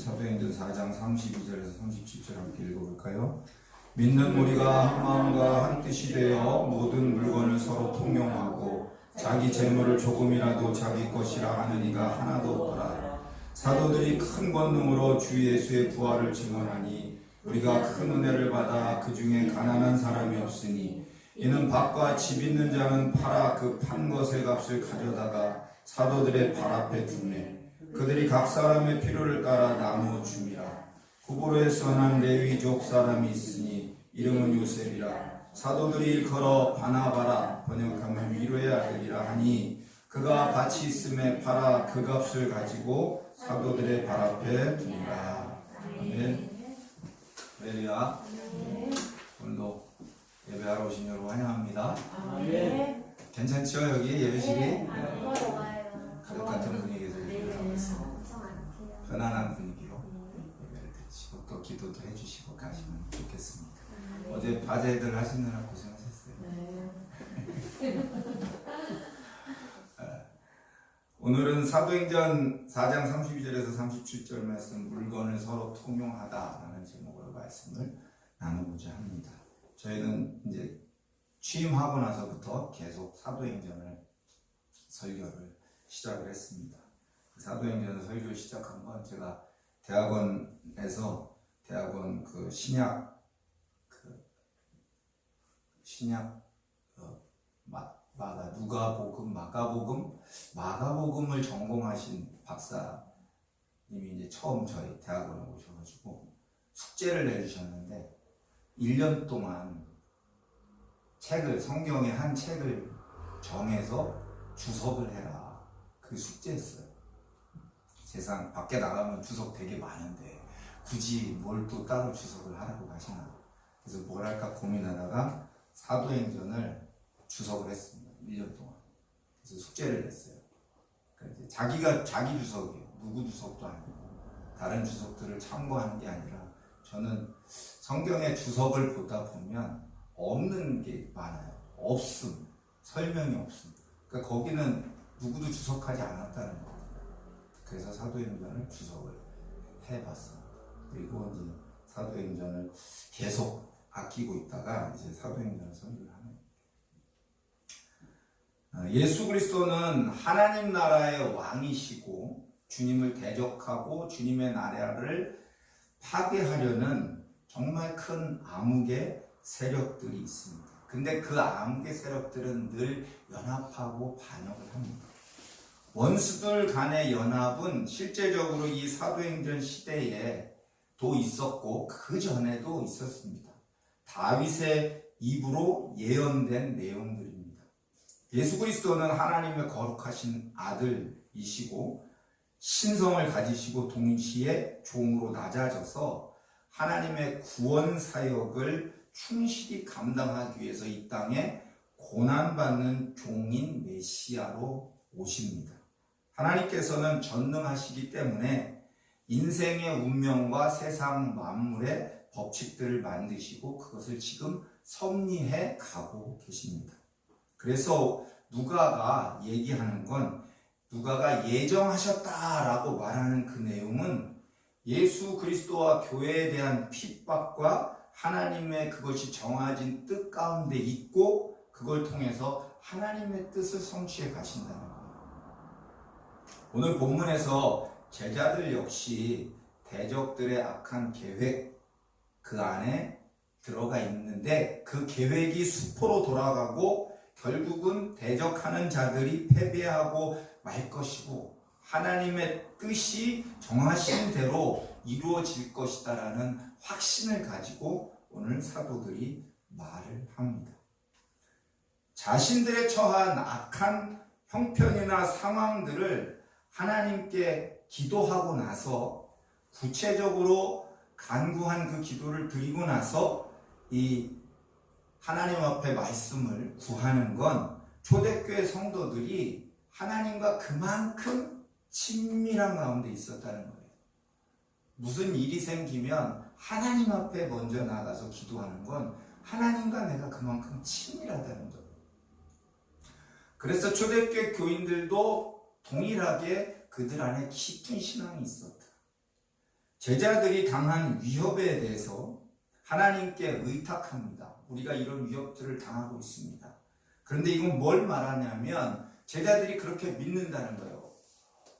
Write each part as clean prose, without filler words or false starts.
사도행전 4장 32절에서 37절 함께 읽어볼까요? 믿는 우리가 한 마음과 한 뜻이 되어 모든 물건을 서로 통용하고 자기 재물을 조금이라도 자기 것이라 하는 이가 하나도 없더라. 사도들이 큰 권능으로 주 예수의 부활을 증언하니 우리가 큰 은혜를 받아 그 중에 가난한 사람이 없으니 이는 밭과 집 있는 자는 팔아 그 판 것의 값을 가져다가 사도들의 발 앞에 두매 그들이 각 사람의 필요를 따라 나누어 줌이라. 구브로에서 난 레위족 사람이 있으니 이름은 요셉이라. 사도들이 일컬어 바나바라 번역하면 위로의 아들이라 하니 그가 밭이 있음에 팔아 그 값을 가지고 사도들의 발 앞에 두니라. 아멘. 할렐루야. 오늘도 예배하러 오신 여러분 환영합니다. 괜찮죠? 여기 예배실이? 가족 같은 분위기에서 편안한 분위기로 예배를 드리시고 또 기도도 해주시고 가시면 좋겠습니다. 어제 과제들 하시느라 고생하셨어요. 오늘은 사도행전 4장 32절에서 37절 말씀 물건을 서로 통용하다라는 제목으로 말씀을 나누고자 합니다. 저희는 이제 취임하고 나서부터 계속 사도행전을 설교를 시작을 했습니다. 사도행전 설교를 시작한 건 제가 대학원에서 대학원 그 신약 마가복음을 전공하신 박사님이 이제 처음 저희 대학원에 오셔가지고 숙제를 내주셨는데 1년 동안 성경의 한 책을 정해서 주석을 해라. 그게 숙제였어요. 세상 밖에 나가면 주석 되게 많은데 굳이 뭘 또 따로 주석을 하라고 하시나. 그래서 뭘 할까 고민하다가 사도행전을 주석을 했습니다. 1년 동안. 그래서 숙제를 냈어요. 그러니까 자기가 자기 주석이에요. 누구 주석도 아니고 다른 주석들을 참고하는 게 아니라 저는 성경의 주석을 보다 보면 없는 게 많아요. 없음, 설명이 없음. 그러니까 거기는 누구도 주석하지 않았다는 거예요. 그래서 사도행전을 주석을 해봤습니다. 그리고 이제 사도행전을 계속 아끼고 있다가 이제 사도행전을 설교를 하는 거예요. 예수 그리스도는 하나님 나라의 왕이시고 주님을 대적하고 주님의 나라를 파괴하려는 정말 큰 암흑의 세력들이 있습니다. 근데 그 암흑의 세력들은 늘 연합하고 반역을 합니다. 원수들 간의 연합은 실제적으로 이 사도행전 시대에도 있었고 그 전에도 있었습니다. 다윗의 입으로 예언된 내용들입니다. 예수 그리스도는 하나님의 거룩하신 아들이시고 신성을 가지시고 동시에 종으로 낮아져서 하나님의 구원 사역을 충실히 감당하기 위해서 이 땅에 고난받는 종인 메시아로 오십니다. 하나님께서는 전능하시기 때문에 인생의 운명과 세상 만물의 법칙들을 만드시고 그것을 지금 섭리해 가고 계십니다. 그래서 누가가 얘기하는 건 누가가 예정하셨다라고 말하는 그 내용은 예수 그리스도와 교회에 대한 핍박과 하나님의 그것이 정해진 뜻 가운데 있고 그걸 통해서 하나님의 뜻을 성취해 가신다는 거예요. 오늘 본문에서 제자들 역시 대적들의 악한 계획 그 안에 들어가 있는데 그 계획이 수포로 돌아가고 결국은 대적하는 자들이 패배하고 말 것이고 하나님의 뜻이 정하신 대로 이루어질 것이다라는 확신을 가지고 오늘 사도들이 말을 합니다. 자신들의 처한 악한 형편이나 상황들을 하나님께 기도하고 나서 구체적으로 간구한 그 기도를 드리고 나서 이 하나님 앞에 말씀을 구하는 건 초대교회 성도들이 하나님과 그만큼 친밀한 가운데 있었다는 거예요. 무슨 일이 생기면 하나님 앞에 먼저 나가서 기도하는 건 하나님과 내가 그만큼 친밀하다는 거예요. 그래서 초대교회 교인들도 동일하게 그들 안에 깊은 신앙이 있었다. 제자들이 당한 위협에 대해서 하나님께 의탁합니다. 우리가 이런 위협들을 당하고 있습니다. 그런데 이건 뭘 말하냐면 제자들이 그렇게 믿는다는 거예요.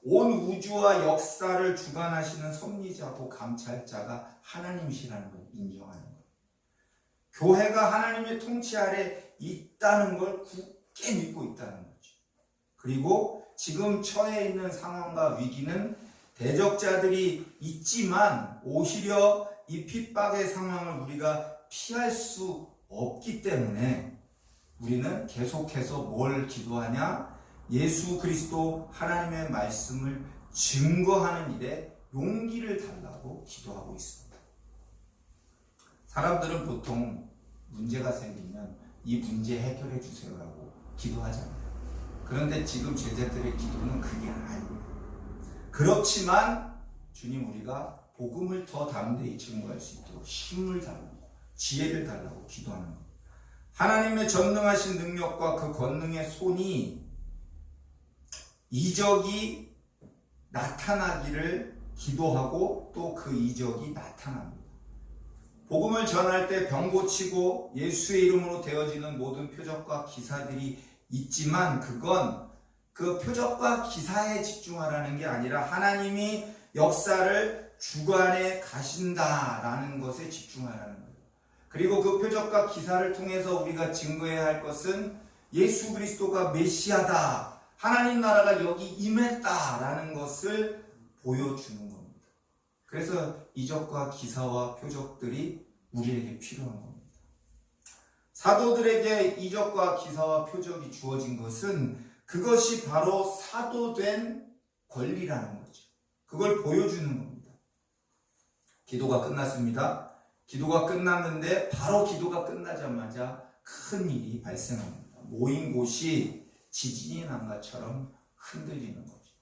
온 우주와 역사를 주관하시는 섭리자고 감찰자가 하나님이시라는 걸 인정하는 거예요. 교회가 하나님의 통치 아래 있다는 걸 굳게 믿고 있다는 거죠. 그리고 지금 처해 있는 상황과 위기는 대적자들이 있지만 오히려 이 핍박의 상황을 우리가 피할 수 없기 때문에 우리는 계속해서 뭘 기도하냐? 예수 그리스도 하나님의 말씀을 증거하는 일에 용기를 달라고 기도하고 있습니다. 사람들은 보통 문제가 생기면 이 문제 해결해 주세요라고 기도하잖아요. 그런데 지금 제자들의 기도는 그게 아니에요. 그렇지만 주님, 우리가 복음을 더 담대히 증거할 수 있도록 힘을 달라고, 지혜를 달라고 기도하는 겁니다. 하나님의 전능하신 능력과 그 권능의 손이 이적이 나타나기를 기도하고 또 그 이적이 나타납니다. 복음을 전할 때 병 고치고 예수의 이름으로 되어지는 모든 표적과 기사들이 있지만 그건 그 표적과 기사에 집중하라는 게 아니라 하나님이 역사를 주관해 가신다라는 것에 집중하라는 거예요. 그리고 그 표적과 기사를 통해서 우리가 증거해야 할 것은 예수 그리스도가 메시아다, 하나님 나라가 여기 임했다라는 것을 보여주는 겁니다. 그래서 이적과 기사와 표적들이 우리에게 필요한 겁니다. 사도들에게 이적과 기사와 표적이 주어진 것은 그것이 바로 사도된 권리라는 거죠. 그걸 보여주는 겁니다. 기도가 끝났습니다. 기도가 끝났는데 바로 기도가 끝나자마자 큰 일이 발생합니다. 모인 곳이 지진이 난 것처럼 흔들리는 거죠.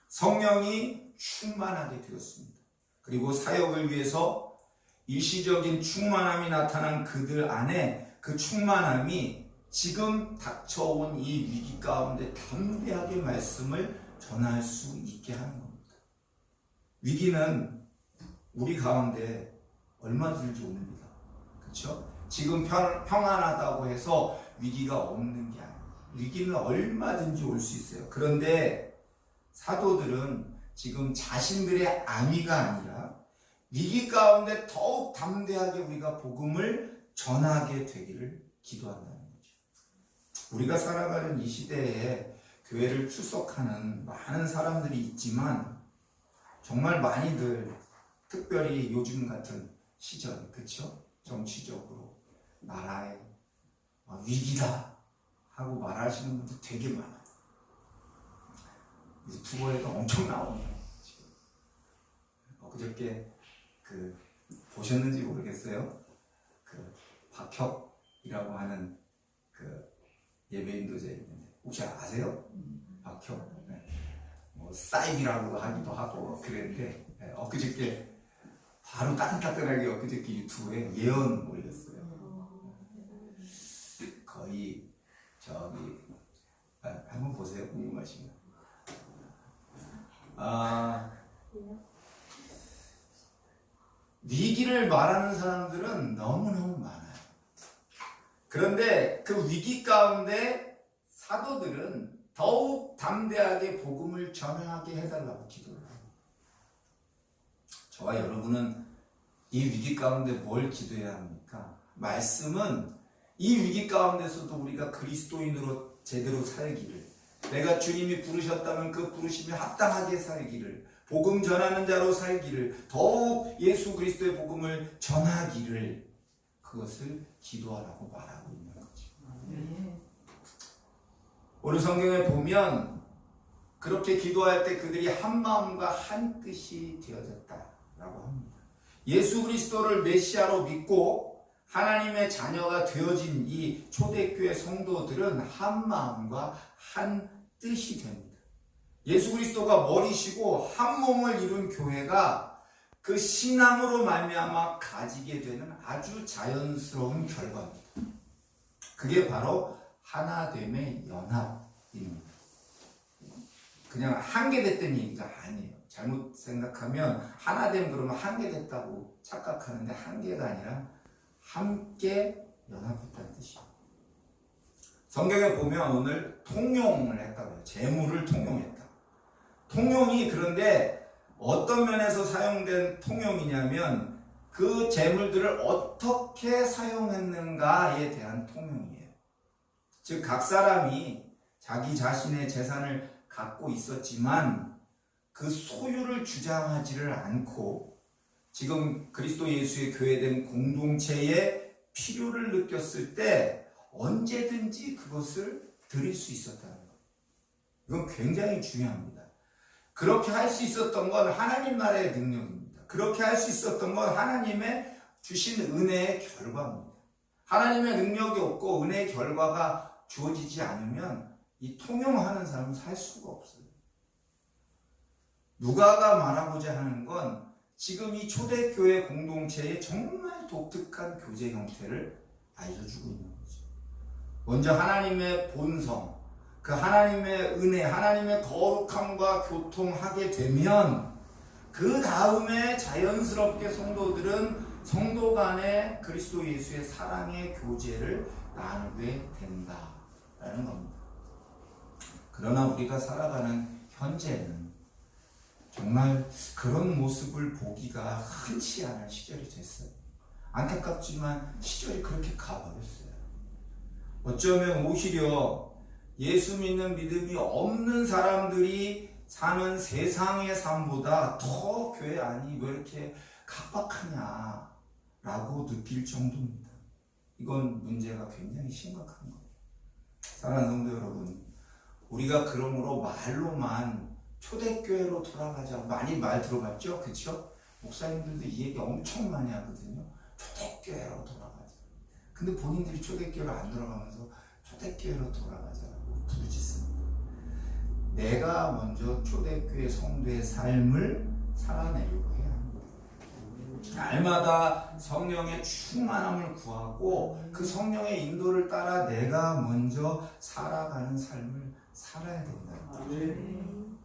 성령이 충만하게 되었습니다. 그리고 사역을 위해서 일시적인 충만함이 나타난 그들 안에 그 충만함이 지금 닥쳐온 이 위기 가운데 담대하게 말씀을 전할 수 있게 하는 겁니다. 위기는 우리 가운데 얼마든지 옵니다. 그렇죠? 지금 평안하다고 해서 위기가 없는 게 아니에요. 위기는 얼마든지 올 수 있어요. 그런데 사도들은 지금 자신들의 안위가 아니라 위기 가운데 더욱 담대하게 우리가 복음을 전하게 되기를 기도한다는 거죠. 우리가 살아가는 이 시대에 교회를 출석하는 많은 사람들이 있지만 정말 많이들, 특별히 요즘 같은 시절, 그렇죠? 정치적으로 나라의 위기다 하고 말하시는 분들 되게 많아요. 유튜버에도 엄청 나오네요. 지금. 그저께 보셨는지 모르겠어요. 박혁이라고 하는 예배인도제 있는데 혹시 아세요? 박혁. 네. 사이비라고 하기도 하고 그랬는데 그저께 바로 따끈따끈하게 그저께 유튜브에 예언 올렸어요. 거의 한번 보세요. 궁금하시면. 위기를 말하는 사람들은 너무너무 많아요. 그런데 그 위기 가운데 사도들은 더욱 담대하게 복음을 전하게 해달라고 기도를 합니다. 저와 여러분은 이 위기 가운데 뭘 기도해야 합니까? 말씀은 이 위기 가운데서도 우리가 그리스도인으로 제대로 살기를, 내가 주님이 부르셨다면 그 부르심에 합당하게 살기를, 복음 전하는 자로 살기를, 더욱 예수 그리스도의 복음을 전하기를, 그것을 기도하라고 말하고 있는 거죠. 오늘 성경에 보면 그렇게 기도할 때 그들이 한 마음과 한 뜻이 되어졌다라고 합니다. 예수 그리스도를 메시아로 믿고 하나님의 자녀가 되어진 이 초대교회 성도들은 한 마음과 한 뜻이 됩니다. 예수 그리스도가 머리시고 한 몸을 이룬 교회가 그 신앙으로 말미암아 가지게 되는 아주 자연스러운 결과입니다. 그게 바로 하나됨의 연합입니다. 그냥 한 개 됐다는 얘기가 아니에요. 잘못 생각하면 하나됨 그러면 한계 됐다고 착각하는데 한계가 아니라 함께 연합했다는 뜻이에요. 성경에 보면 오늘 통용을 했다고요. 재물을 통용했다. 통용이 그런데 어떤 면에서 사용된 통용이냐면 그 재물들을 어떻게 사용했는가에 대한 통용이에요. 즉 각 사람이 자기 자신의 재산을 갖고 있었지만 그 소유를 주장하지를 않고 지금 그리스도 예수의 교회된 공동체의 필요를 느꼈을 때 언제든지 그것을 드릴 수 있었다는 거예요. 이건 굉장히 중요합니다. 그렇게 할 수 있었던 건 하나님 나라의 능력입니다. 그렇게 할 수 있었던 건 하나님의 주신 은혜의 결과입니다. 하나님의 능력이 없고 은혜의 결과가 주어지지 않으면 이 통용하는 사람은 살 수가 없어요. 누가가 말하고자 하는 건 지금 이 초대교회 공동체의 정말 독특한 교제 형태를 알려주고 있는 거죠. 먼저 하나님의 본성, 그 하나님의 은혜, 하나님의 거룩함과 교통하게 되면 그 다음에 자연스럽게 성도들은 성도 간의 그리스도 예수의 사랑의 교제를 나누게 된다라는 겁니다. 그러나 우리가 살아가는 현재는 정말 그런 모습을 보기가 흔치 않은 시절이 됐어요. 안타깝지만 시절이 그렇게 가버렸어요. 어쩌면 오히려 예수 믿는 믿음이 없는 사람들이 사는 세상의 삶보다 더 교회 안이 왜 이렇게 각박하냐라고 느낄 정도입니다. 이건 문제가 굉장히 심각한 거예요. 사랑하는 성도 여러분, 우리가 그러므로 말로만 초대교회로 돌아가자고 많이 말 들어봤죠? 그렇죠? 목사님들도 이 얘기 엄청 많이 하거든요. 초대교회로 돌아가자. 근데 본인들이 초대교회로 안 돌아가면서 초대교회로 돌아가자고 부르짖습니다. 내가 먼저 초대교회 성도의 삶을 살아내려고 해야 합니다. 날마다 성령의 충만함을 구하고 그 성령의 인도를 따라 내가 먼저 살아가는 삶을 살아야 된다는 거죠.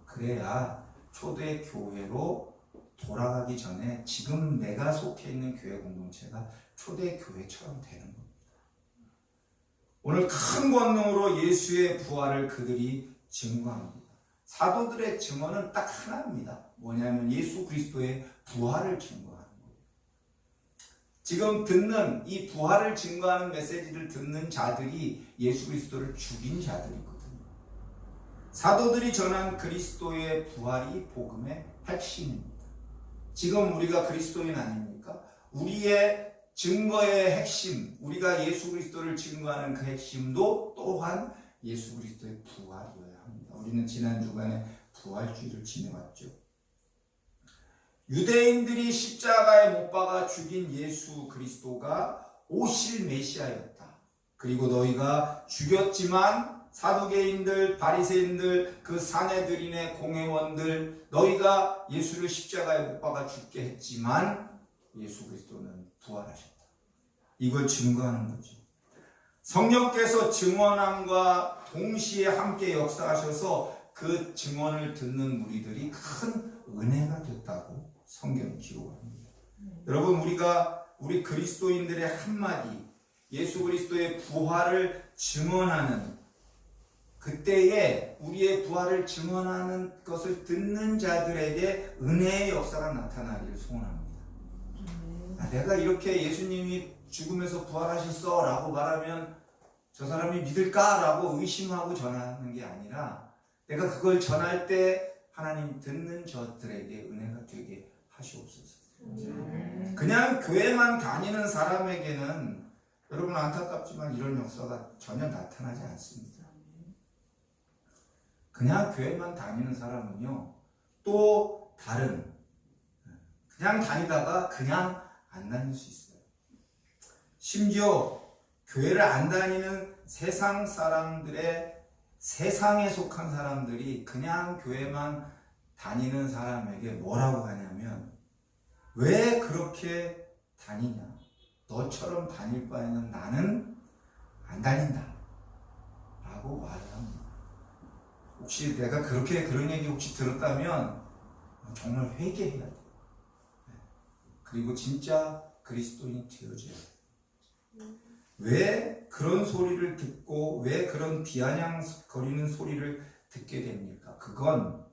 그래야 초대교회로 돌아가기 전에 지금 내가 속해 있는 교회 공동체가 초대교회처럼 되는 겁니다. 오늘 큰 권능으로 예수의 부활을 그들이 증거합니다. 사도들의 증언은 딱 하나입니다. 뭐냐면 예수 그리스도의 부활을 증거하는 거예요. 지금 듣는 이 부활을 증거하는 메시지를 듣는 자들이 예수 그리스도를 죽인 자들이거든요. 사도들이 전한 그리스도의 부활이 복음의 핵심입니다. 지금 우리가 그리스도인 아닙니까? 우리의 증거의 핵심, 우리가 예수 그리스도를 증거하는 그 핵심도 또한 예수 그리스도의 부활이어야 합니다. 우리는 지난 주간에 부활주의를 지내왔죠. 유대인들이 십자가에 못 박아 죽인 예수 그리스도가 오실 메시아였다. 그리고 너희가 죽였지만 사두개인들, 바리새인들, 그 사내들인의 공회원들, 너희가 예수를 십자가에 못 박아 죽게 했지만 예수 그리스도는 부활하셨다. 이걸 증거하는 거죠. 성령께서 증언함과 동시에 함께 역사하셔서 그 증언을 듣는 무리들이 큰 은혜가 됐다고 성경이 기록합니다. 여러분, 우리 그리스도인들의 한마디, 예수 그리스도의 부활을 증언하는 그때에 우리의 부활을 증언하는 것을 듣는 자들에게 은혜의 역사가 나타나기를 소원합니다. 내가 이렇게 예수님이 죽음에서 부활하셨어 라고 말하면 저 사람이 믿을까? 라고 의심하고 전하는 게 아니라 내가 그걸 전할 때 하나님 듣는 저들에게 은혜가 되게 하시옵소서. 그냥 교회만 다니는 사람에게는 여러분 안타깝지만 이런 역사가 전혀 나타나지 않습니다. 그냥 교회만 다니는 사람은요, 또 다른, 그냥 다니다가 그냥 안 다닐 수 있어요. 심지어 교회를 안 다니는 세상 사람들의, 세상에 속한 사람들이 그냥 교회만 다니는 사람에게 뭐라고 하냐면, 왜 그렇게 다니냐? 너처럼 다닐 바에는 나는 안 다닌다 라고 말을 합니다. 혹시 내가 그런 얘기 혹시 들었다면 정말 회개해야 돼요. 그리고 진짜 그리스도인이 되어줘야 돼요. 왜 그런 소리를 듣고 왜 그런 비아냥거리는 소리를 듣게 됩니까? 그건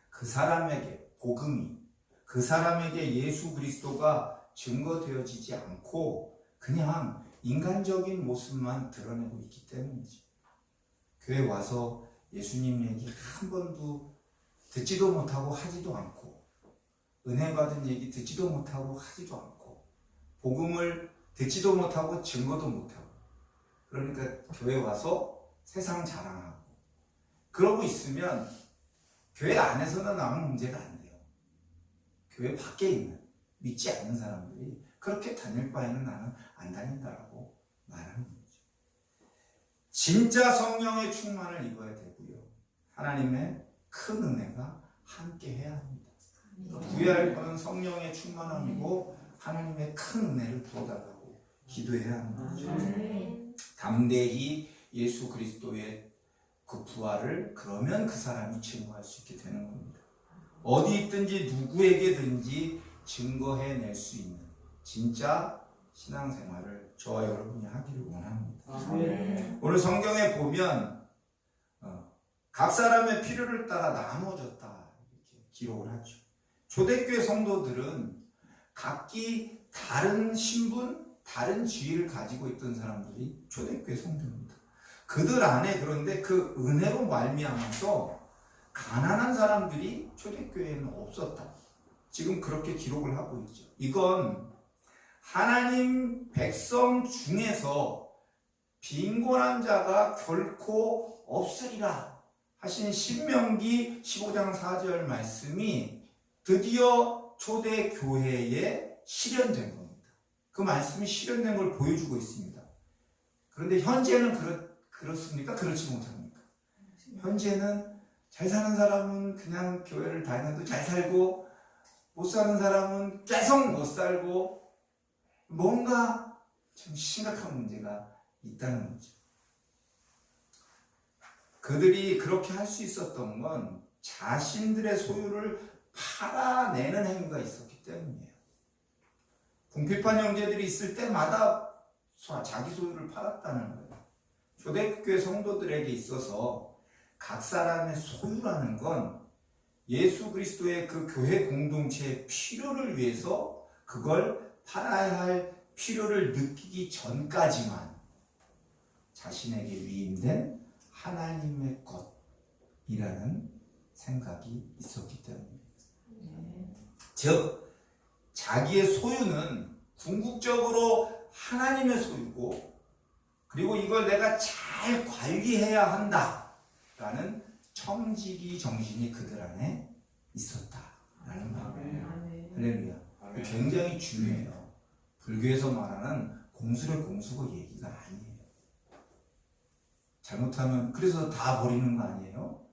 그 사람에게 복음이, 그 사람에게 예수 그리스도가 증거되어지지 않고 그냥 인간적인 모습만 드러내고 있기 때문이죠. 교회 와서 예수님 얘기 한 번도 듣지도 못하고 하지도 않고, 은혜 받은 얘기 듣지도 못하고 하지도 않고, 복음을 듣지도 못하고 증거도 못하고, 그러니까 교회 와서 세상 자랑하고 그러고 있으면 교회 안에서는 아무 문제가 안 돼요. 교회 밖에 있는 믿지 않는 사람들이 그렇게 다닐 바에는 나는 안 다닌다라고 말하는 거죠. 진짜 성령의 충만을 입어야 되고요. 하나님의 큰 은혜가 함께 해야 합니다. 구해야 할 것은 성령의 충만함이고 하나님의 큰 은혜를 부어달라고 기도해야 하는 거죠. 담대히 예수 그리스도의 그 부활을 그러면 그 사람이 증거할 수 있게 되는 겁니다. 어디 있든지 누구에게든지 증거해낼 수 있는 진짜 신앙생활을 저와 여러분이 하기를 원합니다. 오늘 성경에 보면 각 사람의 필요를 따라 나누어졌다 이렇게 기록을 하죠. 초대교회 성도들은 각기 다른 신분, 다른 지위를 가지고 있던 사람들이 초대교회 성도입니다. 그들 안에 그런데 그 은혜로 말미암아서 가난한 사람들이 초대교회에는 없었다. 지금 그렇게 기록을 하고 있죠. 이건 하나님 백성 중에서 빈곤한 자가 결코 없으리라 하신 신명기 15장 4절 말씀이 드디어 초대교회에 실현된 겁니다. 그 말씀이 실현된 걸 보여주고 있습니다. 그런데 현재는 그렇습니까? 그렇지 못합니까? 현재는 잘 사는 사람은 그냥 교회를 다녀도 잘 살고, 못 사는 사람은 계속 못 살고, 뭔가 좀 심각한 문제가 있다는 거죠. 그들이 그렇게 할 수 있었던 건 자신들의 소유를 팔아내는 행위가 있었기 때문이에요. 궁핍한 형제들이 있을 때마다 자기 소유를 팔았다는 거예요. 초대교회 성도들에게 있어서 각 사람의 소유라는 건 예수 그리스도의 그 교회 공동체의 필요를 위해서 그걸 팔아야 할 필요를 느끼기 전까지만 자신에게 위임된 하나님의 것이라는 생각이 있었기 때문입니다. 즉 자기의 소유는 궁극적으로 하나님의 소유고, 그리고 이걸 내가 잘 관리해야 한다라는 청지기 정신이 그들 안에 있었다라는 말이에요. 할렐루야. 굉장히 중요해요. 불교에서 말하는 공수래 공수고 얘기가 아니에요. 잘못하면 그래서 다 버리는 거 아니에요?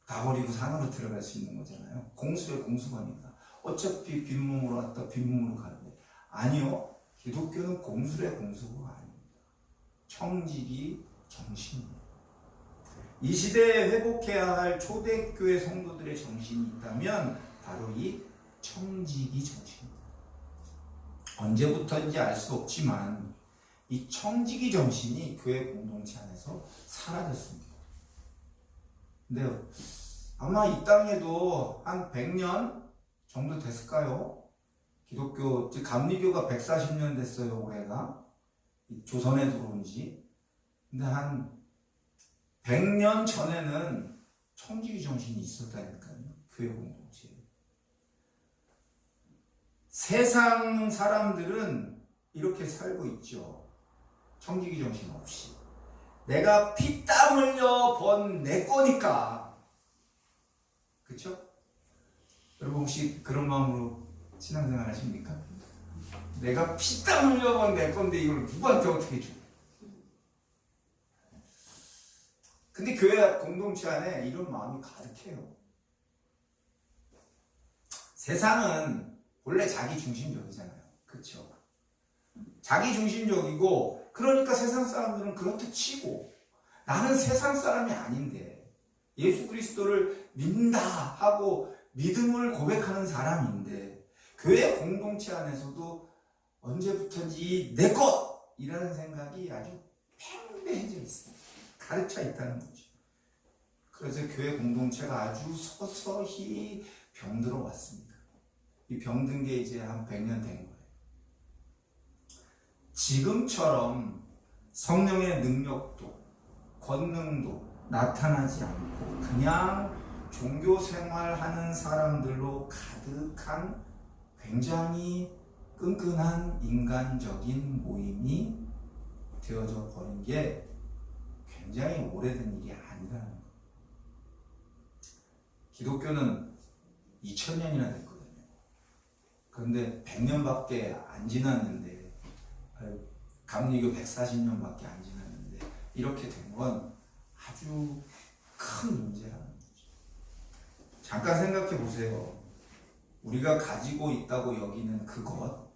다 버리고 산으로 들어갈 수 있는 거잖아요. 공수래 공수거니까 어차피 빈몸으로 왔다 빈몸으로 가는데, 아니요. 기독교는 공수래 공수가 아닙니다. 청지기 정신이에요. 이 시대에 회복해야 할 초대교회 성도들의 정신이 있다면 바로 이 청지기 정신입니다. 언제부터인지 알 수 없지만 이 청지기 정신이 교회 공동체 안에서 사라졌습니다. 근데 아마 이 땅에도 한 100년 정도 됐을까요? 기독교, 즉 감리교가 140년 됐어요, 올해가. 조선에 들어온 지. 근데 한 100년 전에는 청지기 정신이 있었다니까요, 교회 공동체에. 세상 사람들은 이렇게 살고 있죠. 청지기 정신 없이. 내가 피땀 흘려 번 내 거니까. 그쵸? 여러분 혹시 그런 마음으로 신앙생활 하십니까? 내가 피땀 흘려 번 내 건데 이걸 누구한테 어떻게 줘? 근데 교회 공동체 안에 이런 마음이 가득해요. 세상은 원래 자기 중심적이잖아요. 그렇죠? 자기 중심적이고, 그러니까 세상 사람들은 그렇게 치고, 나는 세상 사람이 아닌데 예수 그리스도를 믿는다 하고 믿음을 고백하는 사람인데 교회 공동체 안에서도 언제부턴지 내 것이라는 생각이 아주 팽배해져 있습니다. 가르쳐 있다는 거죠. 그래서 교회 공동체가 아주 서서히 병들어 왔습니다. 이 병든 게 이제 한 100년 된 거예요. 지금처럼 성령의 능력도 권능도 나타나지 않고 그냥 종교 생활하는 사람들로 가득한 굉장히 끈끈한 인간적인 모임이 되어져 버린 게 굉장히 오래된 일이 아니라는 거예요. 기독교는 2000년이나 됐거든요. 그런데 100년밖에 안 지났는데, 감리교 140년밖에 안 지났는데 이렇게 된 건 아주 큰 문제라는 거죠. 잠깐 생각해 보세요. 우리가 가지고 있다고 여기는 그것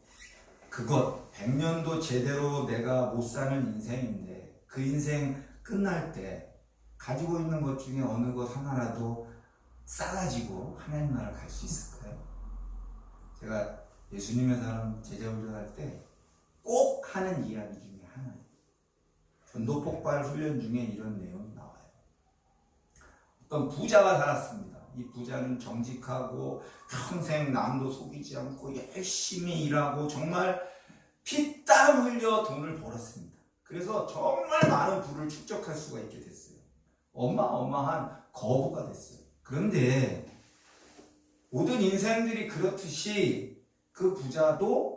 100년도 제대로 내가 못 사는 인생인데 그 인생 끝날 때 가지고 있는 것 중에 어느 것 하나라도 싸가지고 하나님 나라 갈 수 있을까요? 제가 예수님의 사람 제자 훈련할 때 꼭 하는 이야기 중에 하나예요. 전도 폭발 훈련 중에 이런 내용이 나와요. 어떤 부자가 살았습니다. 이 부자는 정직하고 평생 남도 속이지 않고 열심히 일하고 정말 피땀 흘려 돈을 벌었습니다. 그래서 정말 많은 부를 축적할 수가 있게 됐어요. 어마어마한 거부가 됐어요. 그런데 모든 인생들이 그렇듯이 그 부자도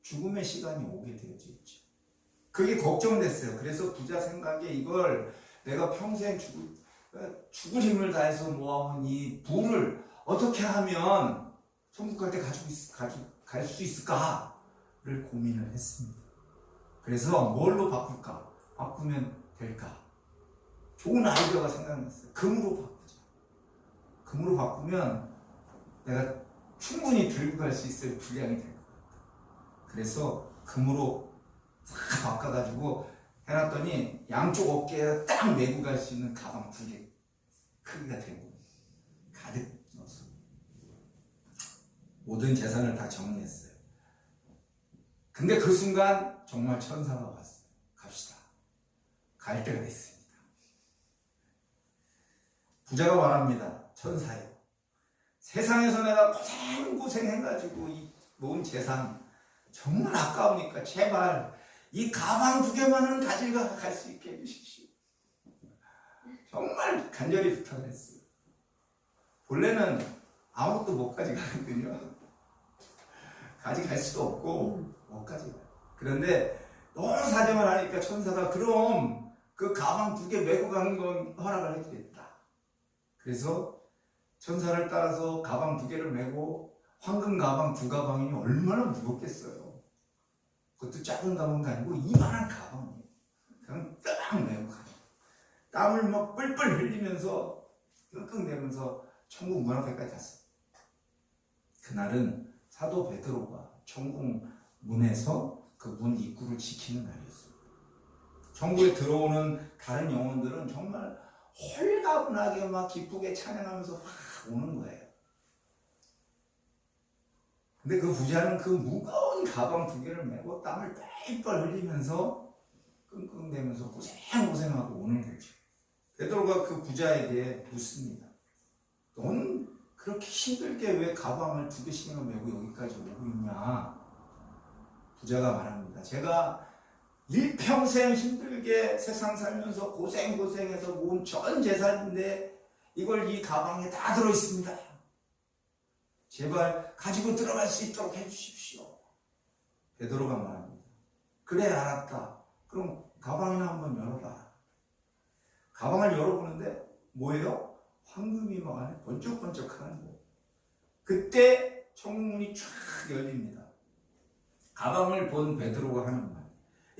죽음의 시간이 오게 되어져 있죠. 그게 걱정됐어요. 그래서 부자 생각에 이걸 내가 평생 죽을 힘을 다해서 모아온 이 부를 어떻게 하면 천국 갈 때 갈 수 있을까를 고민을 했습니다. 그래서 뭘로 바꿀까? 바꾸면 될까? 좋은 아이디어가 생각났어요. 금으로 바꾸자. 금으로 바꾸면 내가 충분히 들고 갈 수 있을 분량이 될 것 같다. 그래서 금으로 싹 바꿔가지고 해놨더니 양쪽 어깨에 딱 메고 갈 수 있는 가방 2개 크기가 된 거예요. 가득 넣어서 모든 재산을 다 정리했어요. 근데 그 순간 정말 천사가 왔어요. 갑시다. 갈 때가 됐습니다. 부자가 말합니다. 천사요. 세상에서 내가 고생해가지고 이 모은 재산 정말 아까우니까 제발 이 가방 2개만은 가지고 갈 수 있게 해주십시오. 정말 간절히 부탁을 했어요. 본래는 아무것도 못 가져가거든요. 가져갈 수도 없고 못 가져가요. 그런데 너무 사정을 하니까 천사가 그럼 그 가방 2개 메고 가는 건 허락을 해주겠다. 그래서 천사를 따라서 가방 2개를 메고 황금 가방 2가방이면 얼마나 무겁겠어요. 그것도 작은 가방도 아니고 이만한 가방이에요. 그냥 딱 메고 가요. 땀을 막 뿔뿔 흘리면서 끙끙대면서 천국 문 앞에까지 갔어요. 그날은 사도 베드로가 천국 문에서 그 문 입구를 지키는 날이었어요. 천국에 들어오는 다른 영혼들은 정말 홀가분하게 막 기쁘게 찬양하면서 확 오는 거예요. 근데 그 부자는 그 무거운 가방 2개를 메고 땀을 뻘뻘 흘리면서 끙끙대면서 고생하고 오는 거죠. 베드로가 그 부자에게 묻습니다. 너는 그렇게 힘들게 왜 가방을 2개씩이나 메고 여기까지 오고 있냐? 부자가 말합니다. 제가 일평생 힘들게 세상 살면서 고생해서 모은 전 재산인데 이걸 이 가방에 다 들어있습니다. 제발 가지고 들어갈 수 있도록 해주십시오. 베드로가 말합니다. 그래 알았다. 그럼 가방이나 한번 열어봐. 가방을 열어보는데 뭐예요? 황금이 막 안에 번쩍번쩍하는 거예요. 그때 천국문이 쫙 열립니다. 가방을 본 베드로가 하는 말.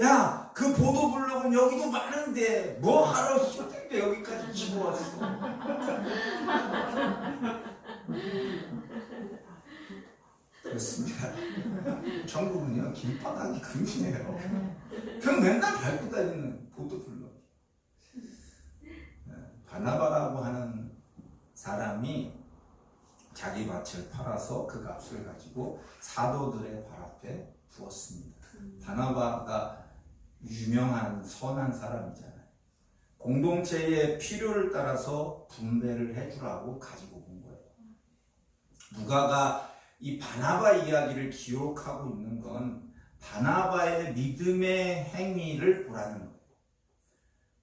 야, 그 보도블록은 여기도 많은데 뭐하러 힘들게 여기까지 치고 왔어? 그렇습니다. 천국은요 길바닥이 금이에요. 그럼 맨날 밟고 다니는 보도블록. 바나바라고 하는 사람이 자기 밭을 팔아서 그 값을 가지고 사도들의 발 앞에 부었습니다. 바나바가 유명한 선한 사람이잖아요. 공동체의 필요를 따라서 분배를 해주라고 가지고 온 거예요. 누가가 이 바나바 이야기를 기록하고 있는 건 바나바의 믿음의 행위를 보라는 거예요.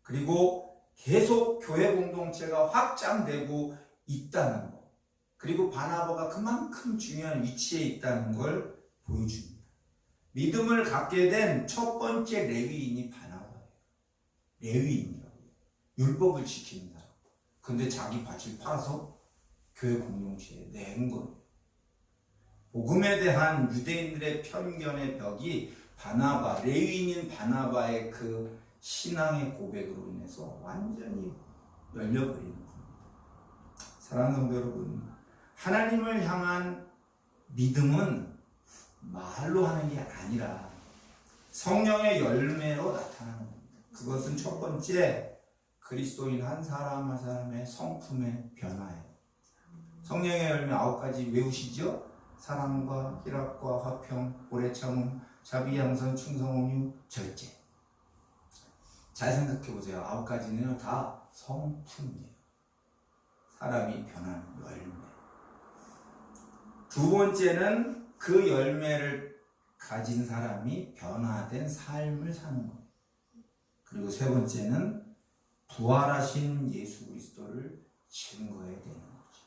그리고 계속 교회 공동체가 확장되고 있다는 거. 그리고 바나바가 그만큼 중요한 위치에 있다는 걸 보여줍니다. 믿음을 갖게 된 첫 번째 레위인이 바나바예요. 레위인이라고요. 율법을 지키는 사람. 근데 자기 밭을 팔아서 교회 공동체에 낸 거예요. 복음에 대한 유대인들의 편견의 벽이 바나바, 레위인인 바나바의 그 신앙의 고백으로 인해서 완전히 열려버리는 겁니다. 사랑하는 성도 여러분, 하나님을 향한 믿음은 말로 하는 게 아니라 성령의 열매로 나타나는 겁니다. 그것은 첫 번째 그리스도인 한 사람 한 사람의 성품의 변화예요. 성령의 열매 9가지 외우시죠? 사랑과 희락과 화평, 오래 참음, 자비, 양선, 충성, 온유, 절제. 잘 생각해 보세요. 9가지는요 다 성품이에요. 사람이 변하는 열매. 두 번째는 그 열매를 가진 사람이 변화된 삶을 사는 것. 그리고 세 번째는 부활하신 예수 그리스도를 증거해야 되는 거죠.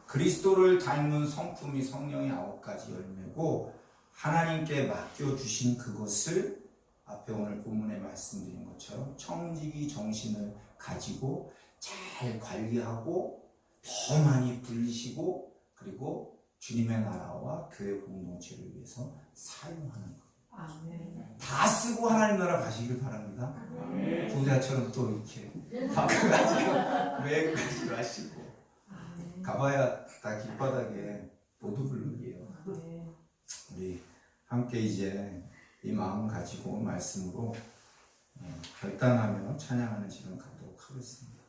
그리스도를 닮은 성품이 성령의 9가지 열매고, 하나님께 맡겨주신 그것을 앞에 오늘 본문에 말씀드린 것처럼 청지기 정신을 가지고 잘 관리하고 더 많이 불리시고, 그리고 주님의 나라와 교회 공동체를 위해서 사용하는 것. 아멘. 다 쓰고 하나님 나라 가시길 바랍니다. 부자처럼 또 이렇게 바꿔가지고 매일까지 마시고 가봐야 다 길바닥에 모두불룩이에요. 우리 함께 이제 이 마음 가지고 말씀으로 결단하며 찬양하는 시간 갖도록 하겠습니다.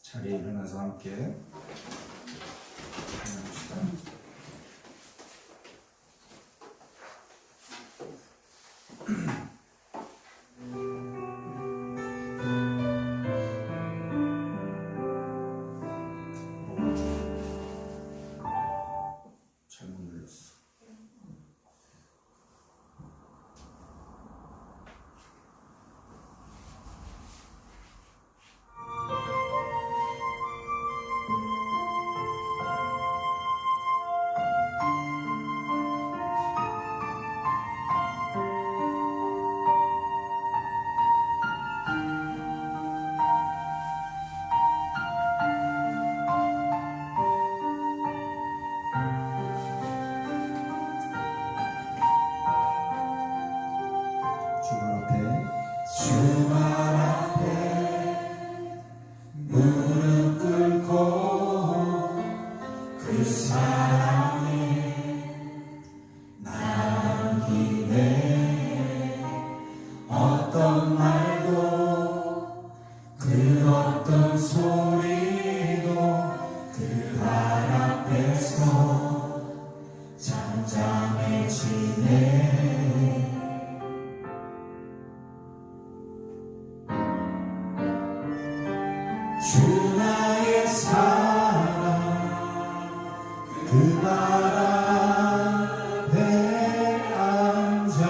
자리에 일어나서 함께 찬양합시다. 잘못 눌렀어. 주말 앞에 무릎 꿇고 그 사랑에 남기네. 어떤 말도 그 어떤 소리도 그 발 앞에서 잠잠해지네. 주 나의 사랑 그 발 앞에 앉아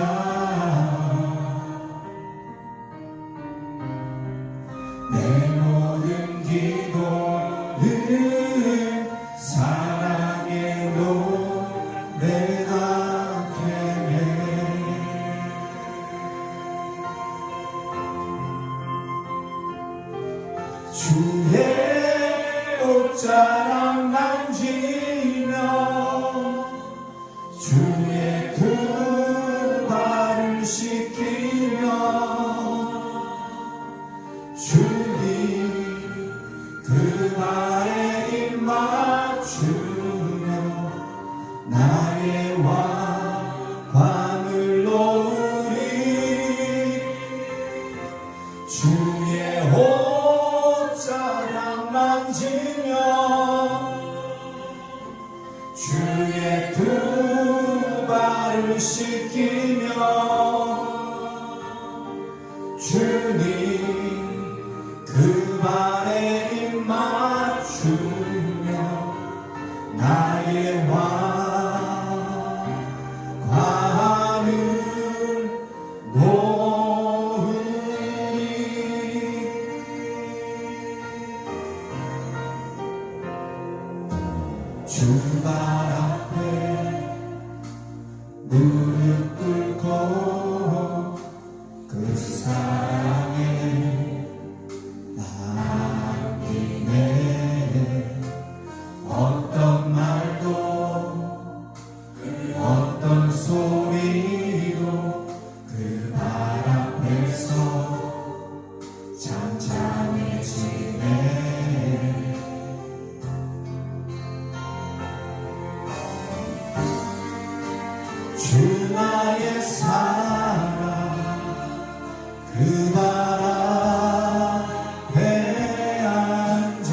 내 모든 기도는 사랑의 노래가 되네. 주의 옷자락 만지며 주의 두 발을 씻기며 주님 그 발에 입 맞추며 나의 왕관을 놓으리. 주의 옷 발을 씻기며 주님 그 발에 입 맞추며 나의 관을 놓으리. 주 발 앞에 무릎 꿇고 그 사랑에 남기네. 어떤 말도 어떤 소리도 그 발 앞에서 잠잠해지네. 주 나의 사랑 그 발 앞에 앉아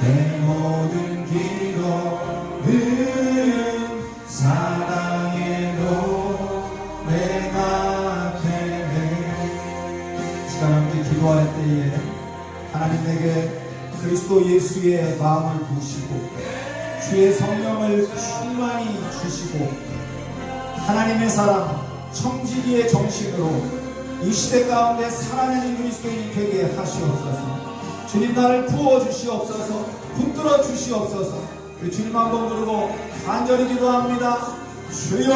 내 모든 기도는 사랑의 노래가 되네. 시간 함께 기도할 때에 하나님 내게 그리스도 예수의 마음을 부으시고 주의 성령을 충만히 주시고 하나님의 사랑 청지기의 정신으로 이 시대 가운데 살아내는 그리스도인이 되게 하시옵소서. 주님 나를 부어주시옵소서. 붙들어 주시옵소서. 우리 주님 한번 부르고 간절히 기도합니다. 주여.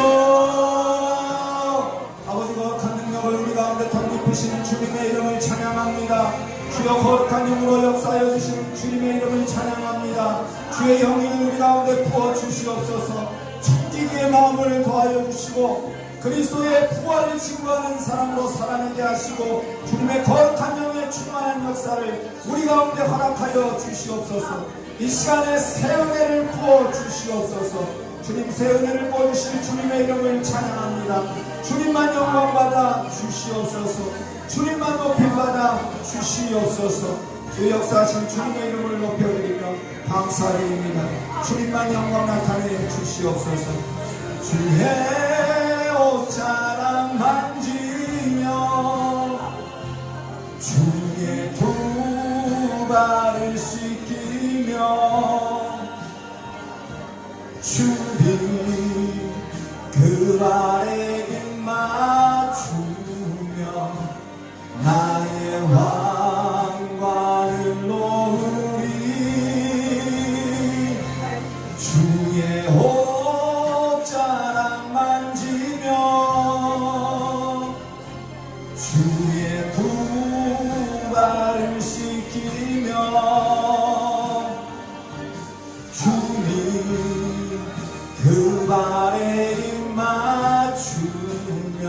아버지 거룩한 능력을 우리 가운데 덧입히시는 주님의 이름을 찬양합니다. 주여 거룩한 영으로 역사하여 주신 주님의 이름을 찬양합니다. 주의 영이 우리 가운데 부어 주시옵소서. 청지기의 마음을 더하여 주시고 그리스도의 부활을 증거하는 사람으로 살아내게 하시고 주님의 거룩한 영의 충만한 역사를 우리 가운데 허락하여 주시옵소서. 이 시간에 새 은혜를 부어 주시옵소서. 주님 새 은혜를 부어주실 주님의 이름을 찬양합니다. 주님만 영광받아 주시옵소서. 주님만 높임받아 주시옵소서. 주 역사하신 주님의 이름을 높여드리며 감사드립니다. 주님만 영광 나타내 주시옵소서. 주의 옷자락 만지며 주의 두 발을 씻기며 주님 그 발에 입 맞추며 나의 왕관을 놓으리. 주의 옷자락 만지며 주의 두 발을 씻기며 주님 그 발에 입 맞추며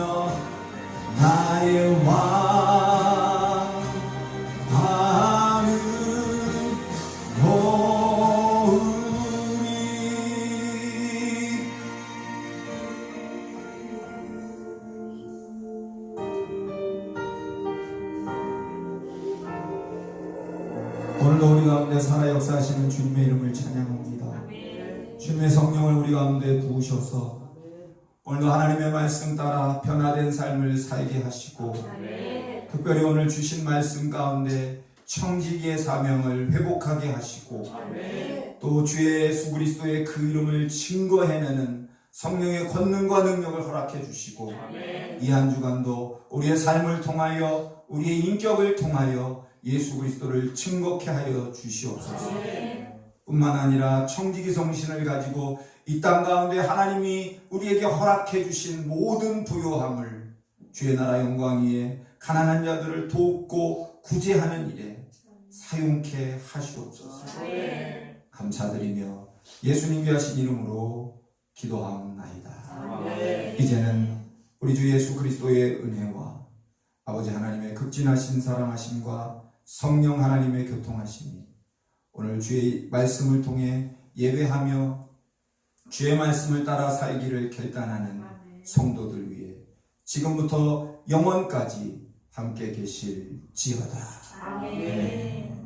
나의 왕관을 놓으리. 오늘도 우리 가운데 살아 역사하시는 주님의 이름을 찬양합니다. 주님의 성령을 우리 가운데 부으셔서 오늘도 하나님의 말씀 따라 변화된 삶을 살게 하시고 특별히 오늘 주신 말씀 가운데 청지기의 사명을 회복하게 하시고 또 주의 예수 그리스도의 그 이름을 증거해내는 성령의 권능과 능력을 허락해 주시고 이 한 주간도 우리의 삶을 통하여 우리의 인격을 통하여 예수 그리스도를 증거케 하여 주시옵소서. 뿐만 아니라 청지기 정신을 가지고 이 땅 가운데 하나님이 우리에게 허락해 주신 모든 부요함을 주의 나라 영광 위에 가난한 자들을 돕고 구제하는 일에 사용케 하시옵소서. 감사드리며 예수님이 하신 이름으로 기도하옵나이다. 이제는 우리 주 예수 그리스도의 은혜와 아버지 하나님의 극진하신 사랑하심과 성령 하나님의 교통하심이 오늘 주의 말씀을 통해 예배하며 주의 말씀을 따라 살기를 결단하는 성도들 위해 지금부터 영원까지 함께 계실지어다. 아멘.